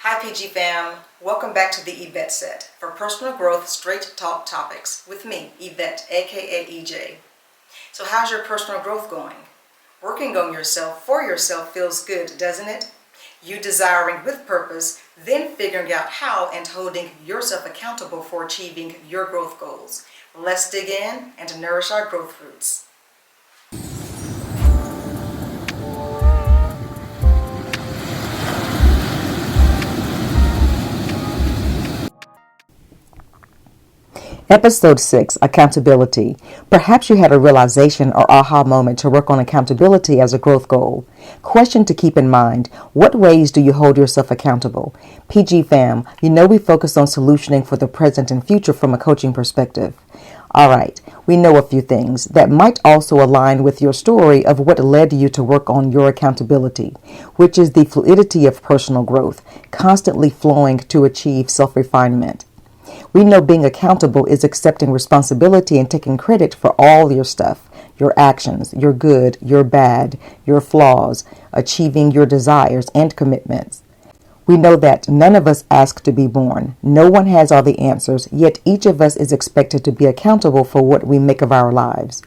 Hi PG fam, welcome back to the Yvette set for personal growth straight talk topics with me, Yvette, aka EJ. So how's your personal growth going? Working on yourself for yourself feels good, doesn't it? You desiring with purpose, then figuring out how and holding yourself accountable for achieving your growth goals. Let's dig in and nourish our growth roots. Episode 6, Accountability. Perhaps you had a realization or aha moment to work on accountability as a growth goal. Question to keep in mind, what ways do you hold yourself accountable? PG fam, you know we focus on solutioning for the present and future from a coaching perspective. Alright, we know a few things that might also align with your story of what led you to work on your accountability, which is the fluidity of personal growth, constantly flowing to achieve self-refinement. We know being accountable is accepting responsibility and taking credit for all your stuff, your actions, your good, your bad, your flaws, achieving your desires and commitments. We know that none of us ask to be born. No one has all the answers, yet each of us is expected to be accountable for what we make of our lives.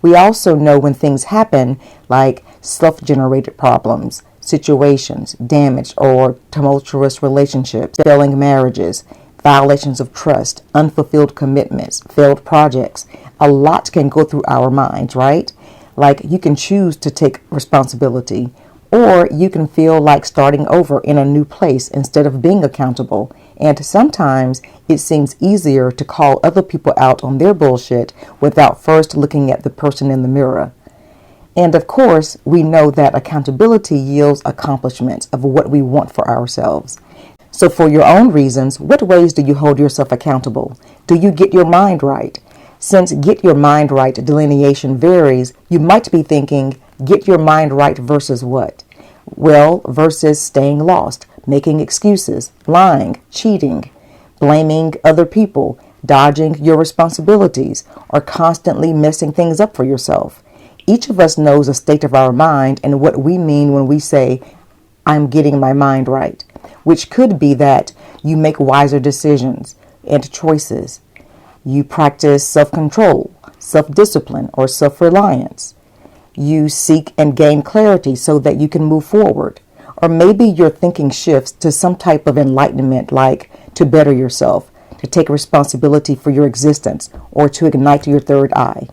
We also know when things happen, like self-generated problems, situations, damage or tumultuous relationships, failing marriages, violations of trust, unfulfilled commitments, failed projects. A lot can go through our minds, right? Like you can choose to take responsibility, or you can feel like starting over in a new place instead of being accountable. And sometimes it seems easier to call other people out on their bullshit without first looking at the person in the mirror. And of course, we know that accountability yields accomplishments of what we want for ourselves. So for your own reasons, what ways do you hold yourself accountable? Do you get your mind right? Since get your mind right delineation varies, you might be thinking, get your mind right versus what? Well, versus staying lost, making excuses, lying, cheating, blaming other people, dodging your responsibilities, or constantly messing things up for yourself. Each of us knows the state of our mind and what we mean when we say, I'm getting my mind right, which could be that you make wiser decisions and choices. You practice self-control, self-discipline, or self-reliance. You seek and gain clarity so that you can move forward. Or maybe your thinking shifts to some type of enlightenment, like to better yourself, to take responsibility for your existence, or to ignite your third eye.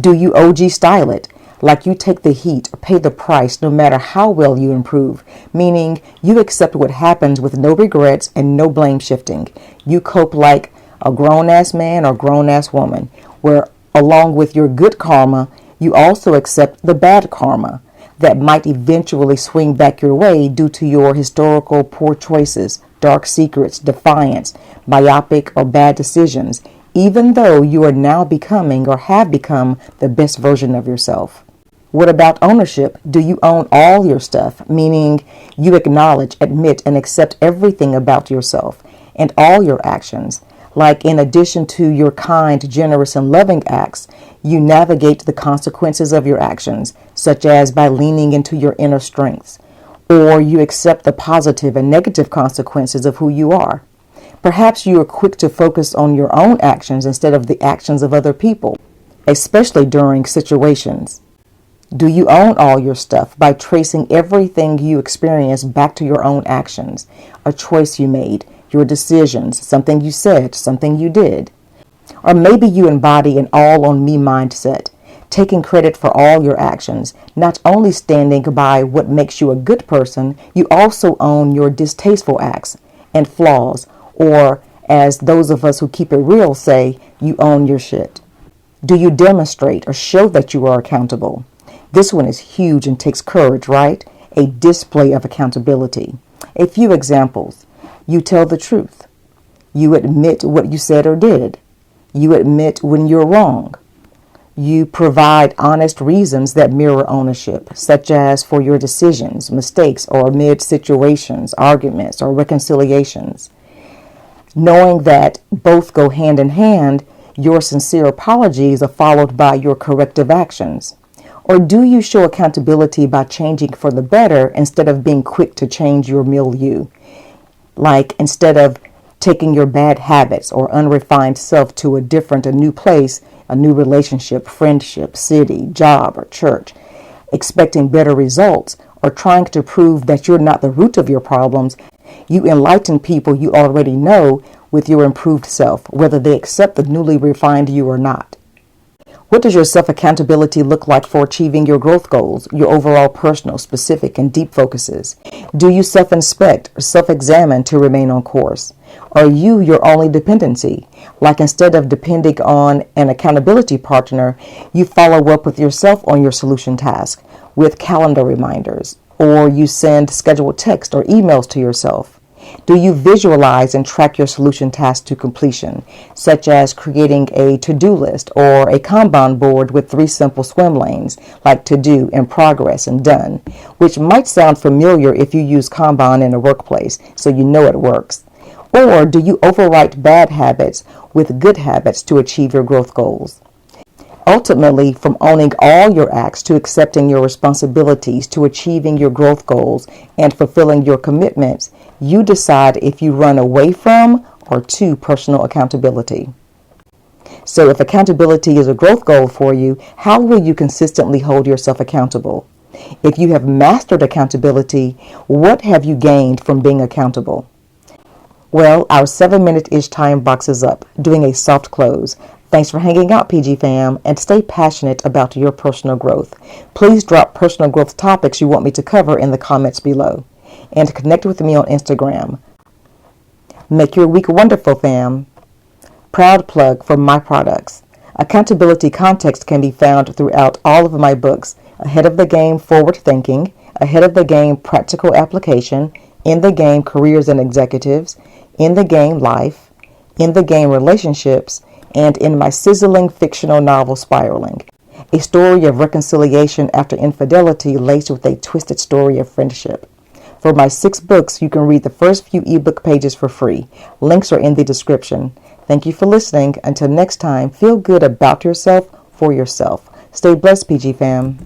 Do you OG style it? Like you take the heat or pay the price no matter how well you improve, meaning you accept what happens with no regrets and no blame shifting. You cope like a grown-ass man or grown-ass woman, where along with your good karma, you also accept the bad karma that might eventually swing back your way due to your historical poor choices, dark secrets, defiance, myopic or bad decisions, even though you are now becoming or have become the best version of yourself. What about ownership? Do you own all your stuff, meaning you acknowledge, admit, and accept everything about yourself and all your actions? Like in addition to your kind, generous, and loving acts, you navigate the consequences of your actions, such as by leaning into your inner strengths, or you accept the positive and negative consequences of who you are. Perhaps you are quick to focus on your own actions instead of the actions of other people, especially during situations. Do you own all your stuff by tracing everything you experience back to your own actions, a choice you made, your decisions, something you said, something you did? Or maybe you embody an all-on-me mindset, taking credit for all your actions, not only standing by what makes you a good person, you also own your distasteful acts and flaws, or as those of us who keep it real say, you own your shit. Do you demonstrate or show that you are accountable? This one is huge and takes courage, right? A display of accountability. A few examples. You tell the truth. You admit what you said or did. You admit when you're wrong. You provide honest reasons that mirror ownership, such as for your decisions, mistakes, or amid situations, arguments, or reconciliations. Knowing that both go hand in hand, your sincere apologies are followed by your corrective actions. Or do you show accountability by changing for the better instead of being quick to change your milieu? Like instead of taking your bad habits or unrefined self to a new place, a new relationship, friendship, city, job, or church, expecting better results or trying to prove that you're not the root of your problems, you enlighten people you already know with your improved self, whether they accept the newly refined you or not. What does your self-accountability look like for achieving your growth goals, your overall personal, specific, and deep focuses? Do you self-inspect or self-examine to remain on course? Are you your only dependency? Like instead of depending on an accountability partner, you follow up with yourself on your solution task with calendar reminders, or you send scheduled text or emails to yourself? Do you visualize and track your solution task to completion, such as creating a to-do list or a Kanban board with 3 simple swim lanes, like to do, in progress, and done, which might sound familiar if you use Kanban in a workplace, so you know it works? Or do you overwrite bad habits with good habits to achieve your growth goals? Ultimately, from owning all your acts to accepting your responsibilities to achieving your growth goals and fulfilling your commitments, you decide if you run away from or to personal accountability. So if accountability is a growth goal for you, how will you consistently hold yourself accountable? If you have mastered accountability, what have you gained from being accountable? Well, our 7-minute-ish time box is up, doing a soft close. Thanks for hanging out, PG fam, and stay passionate about your personal growth. Please drop personal growth topics you want me to cover in the comments below. And connect with me on Instagram. Make your week wonderful, fam. Proud plug for my products. Accountability context can be found throughout all of my books: Ahead of the Game Forward Thinking, Ahead of the Game Practical Application, In the Game Careers and Executives, In the Game Life, In the Game Relationships, and in my sizzling fictional novel Spiraling, a story of reconciliation after infidelity laced with a twisted story of friendship. For my 6 books, you can read the first few ebook pages for free. Links are in the description. Thank you for listening. Until next time, feel good about yourself for yourself. Stay blessed, PG fam.